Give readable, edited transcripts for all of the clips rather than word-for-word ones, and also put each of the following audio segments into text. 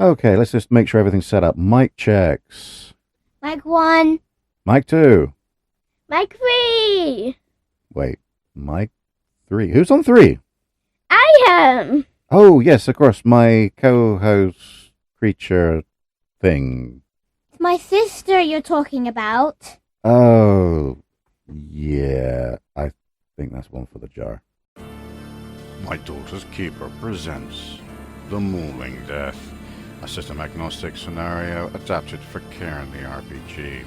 Okay, let's just make sure everything's set up. Mic checks. Mic 1. Mic 2. Mic 3. Wait, mic 3. Who's on 3? I am. Oh, yes, of course, my co-host creature thing. It's my sister you're talking about. Oh, yeah, I think that's one for the jar. My Daughter's Keeper presents The Maulling Death, a system-agnostic scenario adapted for Cairn the RPG.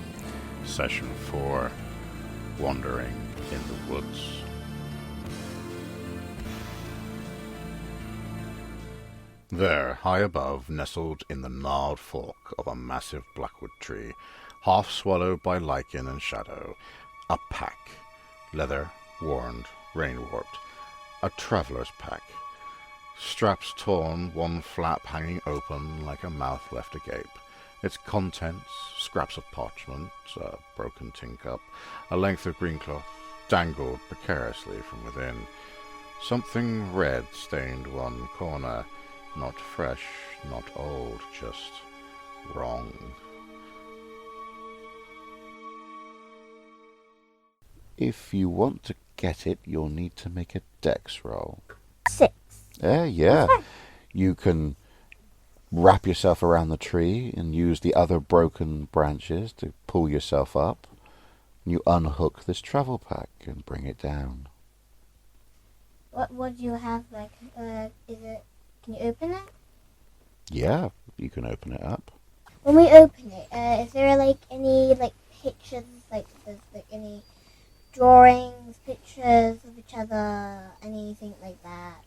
Session 4, Wandering in the Woods. There, high above, nestled in the gnarled fork of a massive blackwood tree, half swallowed by lichen and shadow, a pack, leather, worn, rain-warped, a traveller's pack, straps torn, one flap hanging open like a mouth left agape. Its contents, scraps of parchment, a broken tin cup, a length of green cloth, dangled precariously from within. Something red stained one corner, not fresh, not old, just wrong. If you want to get it, you'll need to make a dex roll. 6. Yeah. You can wrap yourself around the tree and use the other broken branches to pull yourself up. You unhook this travel pack and bring it down. What do you have, can you open it? Yeah, you can open it up. When we open it, is there, any, pictures, there's, any drawings, pictures of each other, anything like that?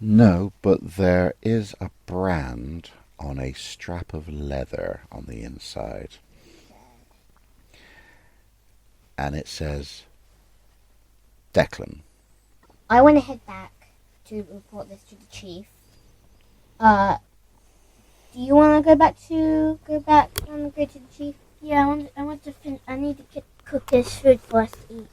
No, but there is a brand on a strap of leather on the inside. Okay. And it says Declan. I want to head back to report this to the chief. Do you want to go back and go to the chief? Yeah, I need to cook this food for us to eat.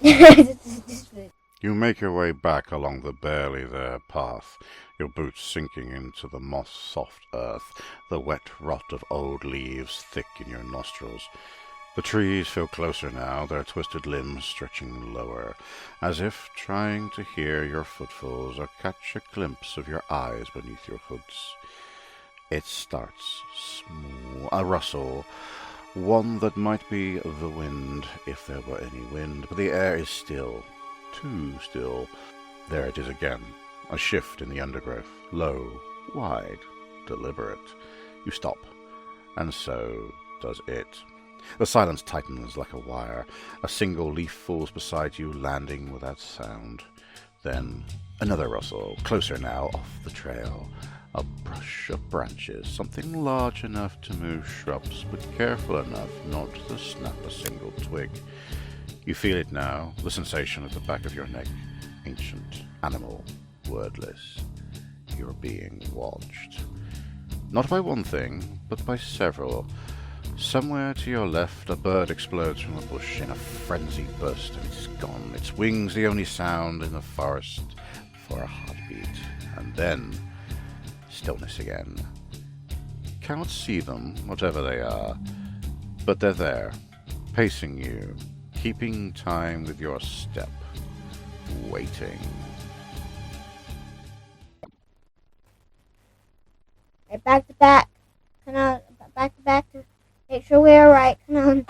this food. You make your way back along the barely there path, your boots sinking into the moss-soft earth, the wet rot of old leaves thick in your nostrils. The trees feel closer now, their twisted limbs stretching lower, as if trying to hear your footfalls or catch a glimpse of your eyes beneath your hoods. It starts small, a rustle, one that might be the wind, if there were any wind, but the air is still, too still. There it is again, a shift in the undergrowth, low, wide, deliberate. You stop, and so does it. The silence tightens like a wire. A single leaf falls beside you, landing without sound. Then another rustle, closer now, off the trail. A brush of branches, something large enough to move shrubs, but careful enough not to snap a single twig. You feel it now, the sensation at the back of your neck. Ancient, animal, wordless. You're being watched. Not by one thing, but by several. Somewhere to your left, a bird explodes from a bush in a frenzied burst, and it's gone. Its wings the only sound in the forest for a heartbeat. And then stillness again. Cannot see them, whatever they are, but they're there, pacing you, keeping time with your step, waiting. Right, back to back. Come on, back to back to make sure we're right. Come on.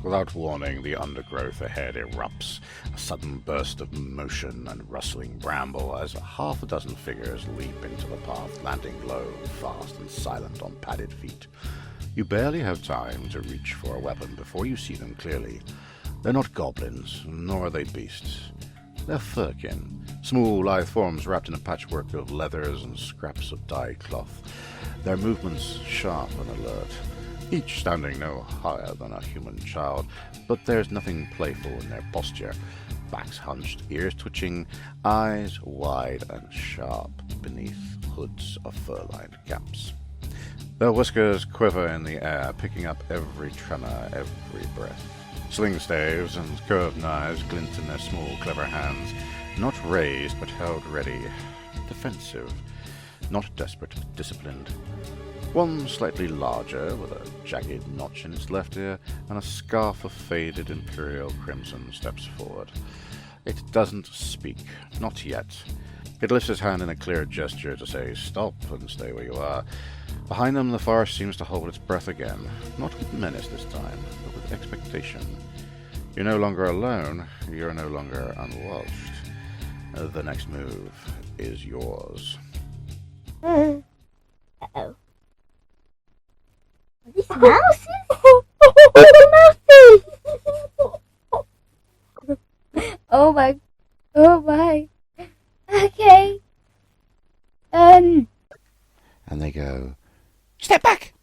Without warning, the undergrowth ahead erupts, a sudden burst of motion and rustling bramble as half a dozen figures leap into the path, landing low, fast, and silent on padded feet. You barely have time to reach for a weapon before you see them clearly. They're not goblins, nor are they beasts. They're furkin, small, lithe forms wrapped in a patchwork of leathers and scraps of dyed cloth. Their movements sharp and alert, each standing no higher than a human child, but there's nothing playful in their posture. Backs hunched, ears twitching, eyes wide and sharp beneath hoods of fur-lined caps. Their whiskers quiver in the air, picking up every tremor, every breath. Sling staves and curved knives glint in their small, clever hands, not raised but held ready, defensive. not desperate but disciplined. One slightly larger, with a jagged notch in its left ear and a scarf of faded imperial crimson, steps forward. It doesn't speak, not yet. It lifts its hand in a clear gesture to say stop and stay where you are. Behind them, the forest seems to hold its breath again, not with menace this time, but with expectation. You're no longer alone, you're no longer unwatched. The next move is yours. Uh-oh. Are these mouses? Mouses! Oh my. Okay. And they go, step back!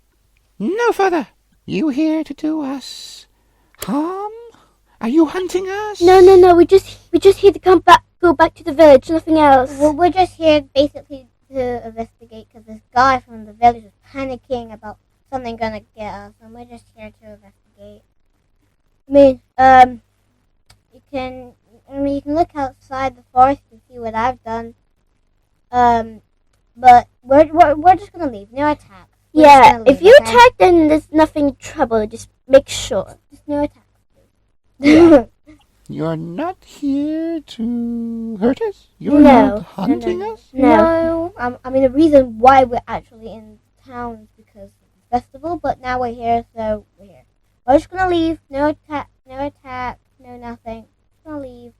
No further! You here to do us harm? Are you hunting us? No. We're just here to go back to the village. Nothing else. Well, we're just here basically to investigate because this guy from the village is panicking about something gonna get us, and we're just here to investigate. You can look outside the forest and see what I've done. But we're just gonna leave. No attack. Yeah, if you attack, then there's nothing trouble. Just make sure. Just no attack. Yeah. You're not here to hurt us? You're No. not hunting us? No. The reason why we're actually in town is because of the festival, but now we're here, so we're here. We're just gonna leave. No attack, no nothing. Just gonna leave.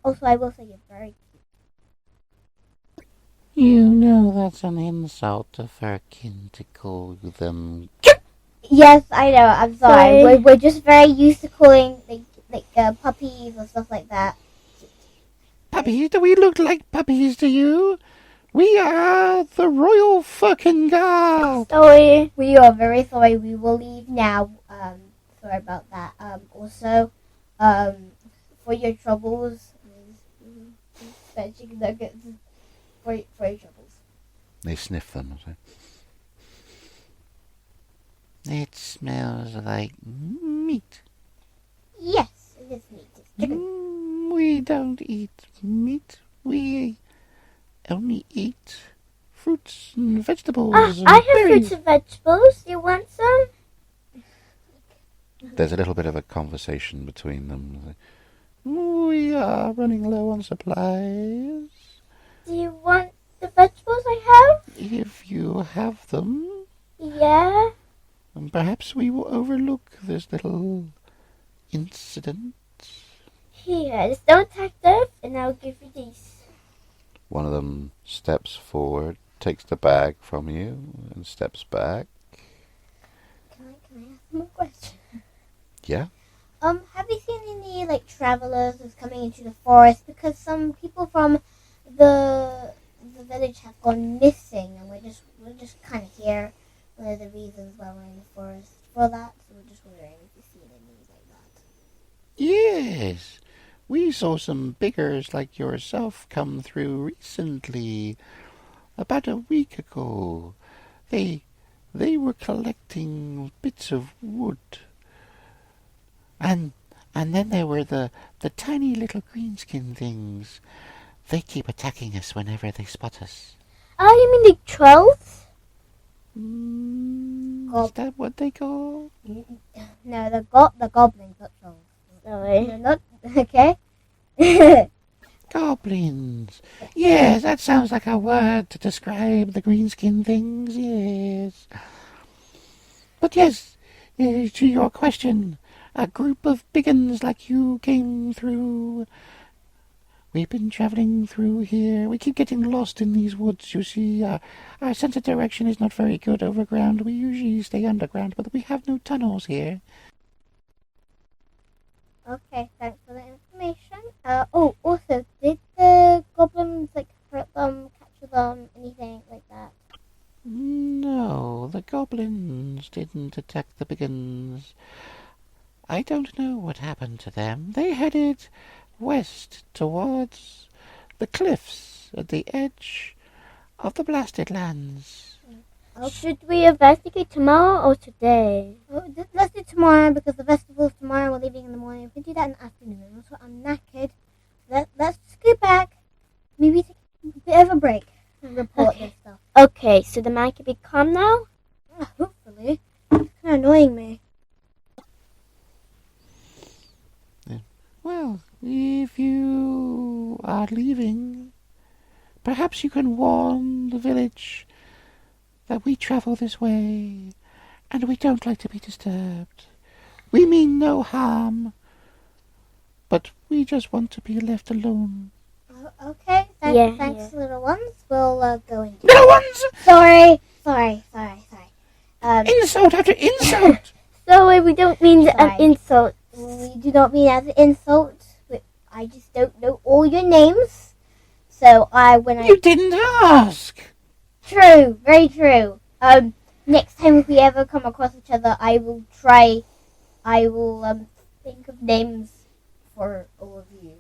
Also, I will say you're very cute. You know that's an insult to Furkin to call them. Yes, I know. I'm sorry. Sorry. We're just very used to calling puppies or stuff like that. Puppies? Do we look like puppies to you? We are the Royal Furkin Guard. Sorry. We are very sorry. We will leave now. Sorry about that. Also, for your troubles, chicken nuggets. For your troubles. They sniff them. It smells like meat. Yes, it is meat. It's chicken. We don't eat meat. We only eat fruits and vegetables. And I have berries. fruits and vegetables. You want some? There's a little bit of a conversation between them. We are running low on supplies. Do you want the vegetables I have? If you have them, Yeah. and perhaps we will overlook this little incident. Here, just don't attack them, and I'll give you these. One of them steps forward, takes the bag from you, and steps back. Can I ask more questions? Yeah? Have you seen any travelers who's coming into the forest? Because some people from the village have gone missing, and we're just kind of here. One of the reasons why we're in the forest for that. So we're just wondering if you've seen any like that. Yes. We saw some biggers like yourself come through recently. About a week ago. They were collecting bits of wood. And then there were the tiny little greenskin things. They keep attacking us whenever they spot us. Oh, you mean the trolls? Is that what they call? No, the goblins, not trolls. Sorry. No, not okay. Goblins. Yes, that sounds like a word to describe the greenskin things, yes. But yes, to your question, a group of biggins like you came through. We've been traveling through here. We keep getting lost in these woods, you see. Our sense of direction is not very good overground. We usually stay underground, but we have no tunnels here. Okay, thanks for the information. Also, did the goblins hurt them, capture them, anything like that? No, the goblins didn't attack the biggins. I don't know what happened to them. They headed west towards the cliffs at the edge of the blasted lands. Should we investigate tomorrow or today? Let's do tomorrow because the festival's tomorrow. We're leaving in the morning. We can do that in the afternoon. Also, I'm knackered. Let's scoot back. Maybe take a bit of a break. and report Okay. this stuff. Okay, so the man can be calm now? Hopefully. It's kind of annoying me. Well, if you are leaving, perhaps you can warn the village that we travel this way, and we don't like to be disturbed. We mean no harm, but we just want to be left alone. Okay, Yeah, thanks, yeah. little ones. We'll go into Little ones! Sorry. Insult after insult! Sorry, we don't mean an Sorry. insult. We do not mean as an insult. I just don't know all your names. So You didn't ask! True, very true. Next time if we ever come across each other, I will think of names for all of you.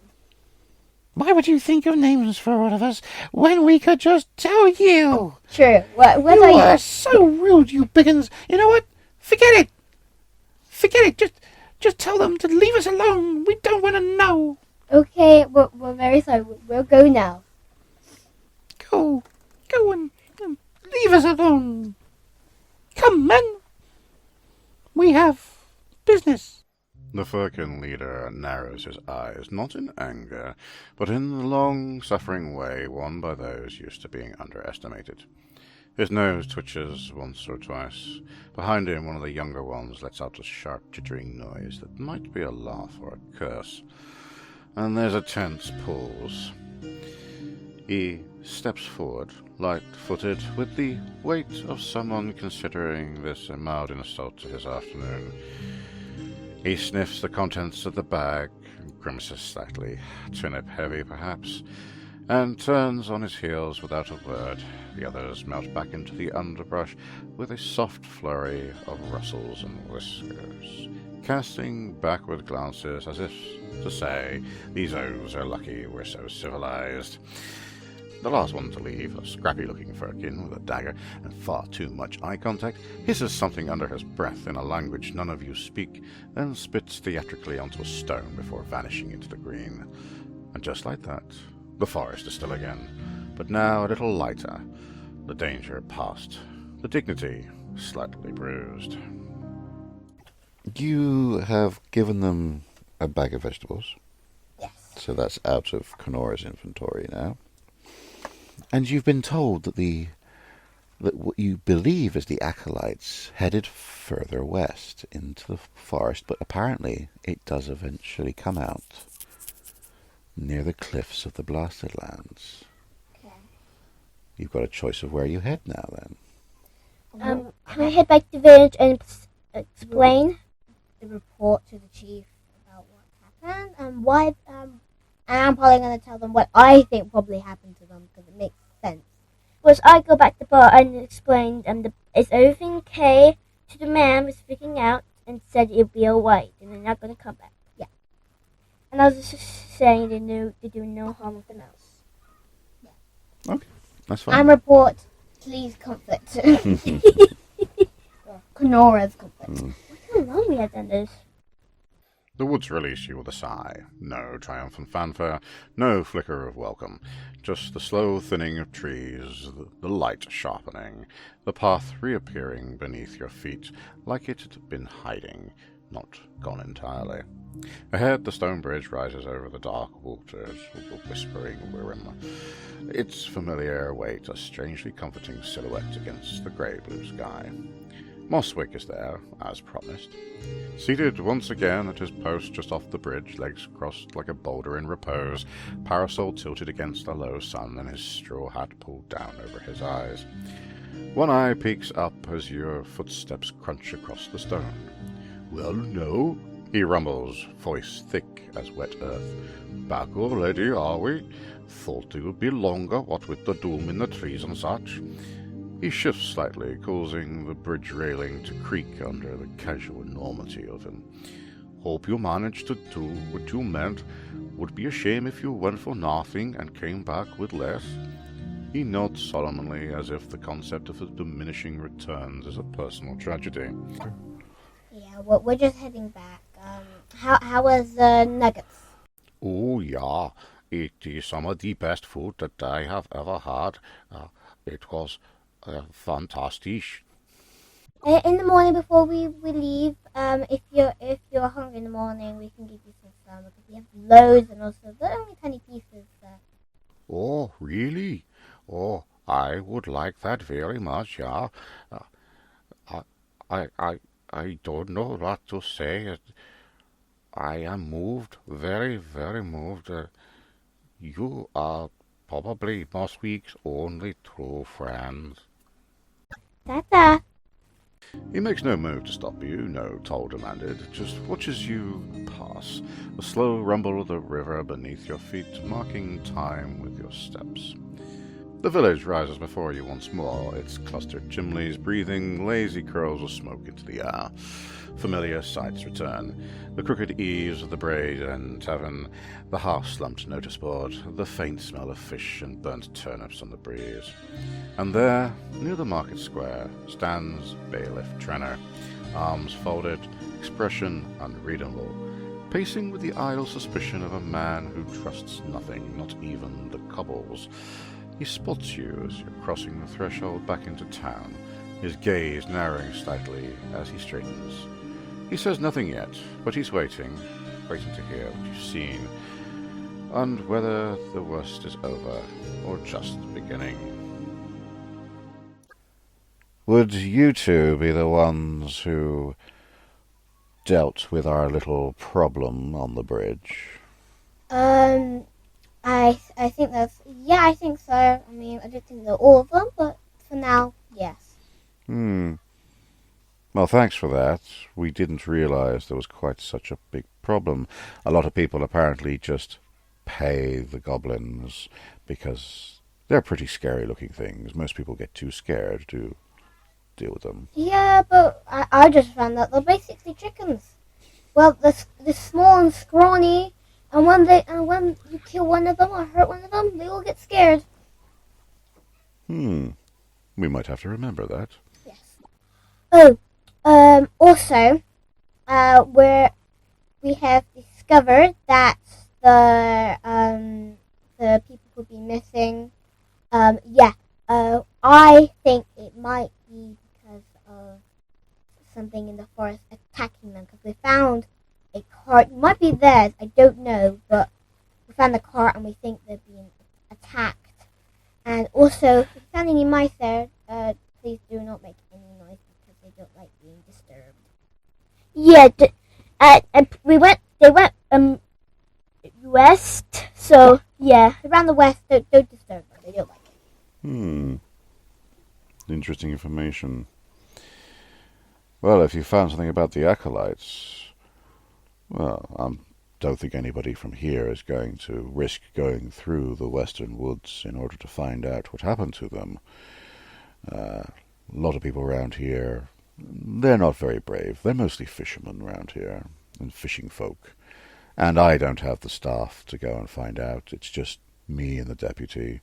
Why would you think of names for all of us when we could just tell you? True. What You are are so rude, you biggins. You know what? Forget it. Forget it. Just tell them to leave us alone. We don't want to know. Okay, we're very sorry. We'll go now. Go and leave us alone. Come, men. We have business. The Firkin leader narrows his eyes, not in anger, but in the long-suffering way won by those used to being underestimated. His nose twitches once or twice. Behind him, one of the younger ones lets out a sharp, jittering noise that might be a laugh or a curse. And there's a tense pause. He steps forward, light-footed, with the weight of someone considering this a mild insult to his afternoon. He sniffs the contents of the bag, grimaces slightly, turnip-heavy perhaps, and turns on his heels without a word. The others melt back into the underbrush with a soft flurry of rustles and whiskers, casting backward glances as if to say, "These oafs are lucky we're so civilized." The last one to leave, a scrappy-looking Firkin with a dagger and far too much eye contact, hisses something under his breath in a language none of you speak, then spits theatrically onto a stone before vanishing into the green. And just like that, the forest is still again, but now a little lighter. The danger past, the dignity slightly bruised. You have given them a bag of vegetables, Yes. so that's out of Konora's inventory now. And you've been told that what you believe is the acolytes headed further west into the forest, but apparently it does eventually come out near the cliffs of the Blasted Lands. Okay. You've got a choice of where you head now, then. Can I head back to the village and explain? The report to the chief about what happened and why. And I'm probably going to tell them what I think probably happened to them because it makes sense. Was I go back to the bar and explained is everything okay to the man who's freaking out and said it'll be alright and they're not going to come back. Yeah. And I was just saying they do no harm with the mouse. Okay, that's fine. And report, please comfort. Konora's comfort. Mm. Look how long we have done this. The woods release you with a sigh. No triumphant fanfare, no flicker of welcome. Just the slow thinning of trees, the light sharpening, the path reappearing beneath your feet like it had been hiding, not gone entirely. Ahead, the stone bridge rises over the dark waters of the whispering Wirym. Its familiar weight a strangely comforting silhouette against the grey-blue sky. Moswick is there, as promised. Seated once again at his post just off the bridge, legs crossed like a boulder in repose, parasol tilted against the low sun and his straw hat pulled down over his eyes. One eye peeks up as your footsteps crunch across the stone. "Well, no," he rumbles, voice thick as wet earth. "Back already, are we? Thought it would be longer, what with the doom in the trees and such." He shifts slightly, causing the bridge railing to creak under the casual enormity of him. "Hope you managed to do what you meant. Would be a shame if you went for nothing and came back with less." He nods solemnly, as if the concept of diminishing returns is a personal tragedy. Yeah, we're just heading back. How was Nuggets? "Oh, yeah. It is some of the best food that I have ever had. It was fantastic. In the morning before we leave, if you're hungry in the morning, we can give you some because we have loads and also they're only tiny pieces there. Oh, really? Oh, I would like that very much, yeah. Uh, I, I don't know what to say. I am moved, very, very moved. You are probably most week's only true friend. Ta-ta. He makes no move to stop you, no toll demanded, just watches you pass, the slow rumble of the river beneath your feet, marking time with your steps. The village rises before you once more, its clustered chimneys breathing lazy curls of smoke into the air. Familiar sights return. The crooked eaves of the braid and tavern, the half-slumped notice board, the faint smell of fish and burnt turnips on the breeze. And there, near the market square, stands Bailiff Trenner, arms folded, expression unreadable, pacing with the idle suspicion of a man who trusts nothing, not even the cobbles. He spots you as you're crossing the threshold back into town, his gaze narrowing slightly as he straightens. He says nothing yet, but he's waiting to hear what you've seen, and whether the worst is over or just beginning. Would you two be the ones who dealt with our little problem on the bridge? I think I think so. I mean, I don't think they're all of them, but for now, yes. Well, thanks for that. We didn't realize there was quite such a big problem. A lot of people apparently just pay the goblins because they're pretty scary looking things. Most people get too scared to deal with them. Yeah, but I just found out they're basically chickens. Well, they're small and scrawny, and when you kill one of them or hurt one of them, they all get scared. We might have to remember that. Yes. Also, where we have discovered that the people who've been missing, I think it might be because of something in the forest attacking them, because we found a cart. It might be theirs, I don't know, but we found the cart and we think they're being attacked. And also, if you found any mice there, please do not make any noise because they don't like being disturbed. Yeah, they went west, so yeah. Around the west, don't disturb them, they don't like it. Interesting information. Well, if you found something about the acolytes, well, I don't think anybody from here is going to risk going through the western woods in order to find out what happened to them. A lot of people around here, they're not very brave. They're mostly fishermen around here and fishing folk. And I don't have the staff to go and find out. It's just me and the deputy.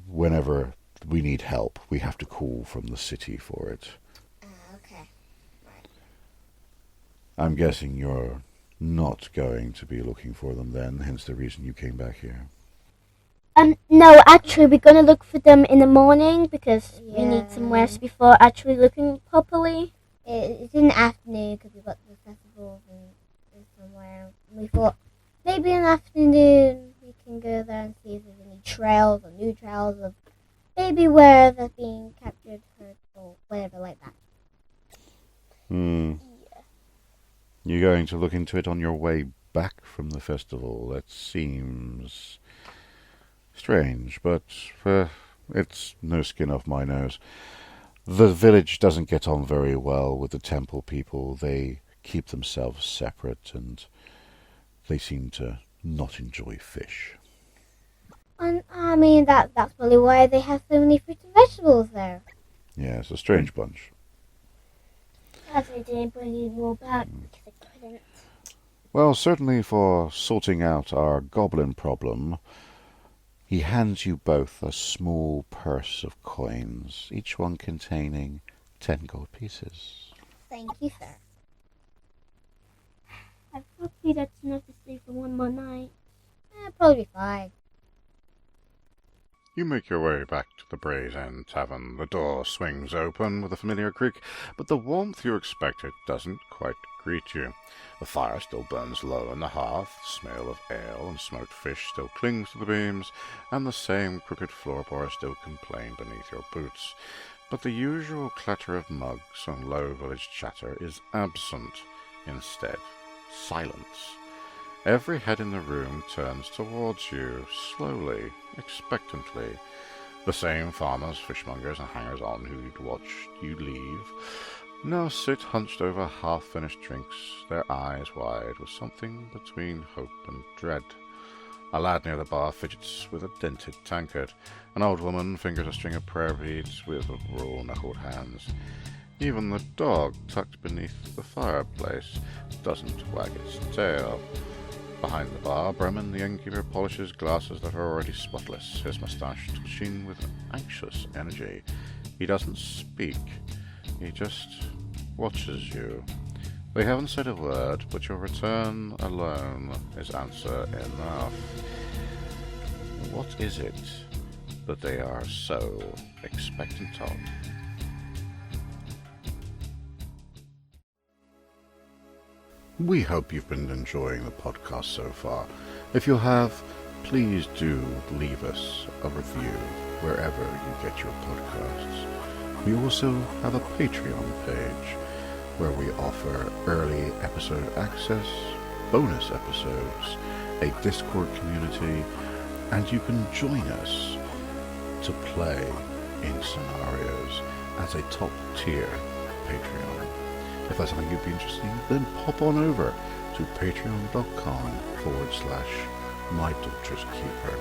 Whenever we need help, we have to call from the city for it. Okay. Right. I'm guessing you're not going to be looking for them then, hence the reason you came back here. No, actually, we're gonna look for them in the morning because we need some rest before actually looking properly. It's in the afternoon because we've got the festival and somewhere. We thought maybe in the afternoon we can go there and see if there's any trails or new trails of maybe where they're being captured, hurt, or whatever like that. Yeah. You're going to look into it on your way back from the festival. That seems strange, but it's no skin off my nose. The village doesn't get on very well with the temple people. They keep themselves separate, and they seem to not enjoy fish. And I mean that's probably why they have so many fruits and vegetables there. Yeah, it's a strange bunch. As I didn't bring you more back because I couldn't. Well, certainly for sorting out our goblin problem, he hands you both a small purse of coins, each one containing 10 gold pieces. Thank you, sir. Hopefully that's enough to stay for one more night. I'd probably be fine. You make your way back to the Braes End Tavern. The door swings open with a familiar creak, but the warmth you expected doesn't quite greet you. The fire still burns low on the hearth, the smell of ale and smoked fish still clings to the beams, and the same crooked floorboards still complain beneath your boots. But the usual clatter of mugs and low village chatter is absent. Instead, silence. Every head in the room turns towards you, slowly, expectantly. The same farmers, fishmongers, and hangers-on who'd watched you leave now sit hunched over half-finished drinks, their eyes wide with something between hope and dread. A lad near the bar fidgets with a dented tankard. An old woman fingers a string of prayer beads with raw-knuckled hands. Even the dog, tucked beneath the fireplace, doesn't wag its tail. Behind the bar, Bremen, the innkeeper, polishes glasses that are already spotless, his moustache twitching with anxious energy. He doesn't speak. He just watches you. They haven't said a word, but your return alone is answer enough. What is it that they are so expectant of? We hope you've been enjoying the podcast so far. If you have, please do leave us a review wherever you get your podcasts. We also have a Patreon page where we offer early episode access, bonus episodes, a Discord community, and you can join us to play in scenarios as a top tier Patreon. If that's something you'd be interested in, then pop on over to patreon.com/MyDoctorsKeeper.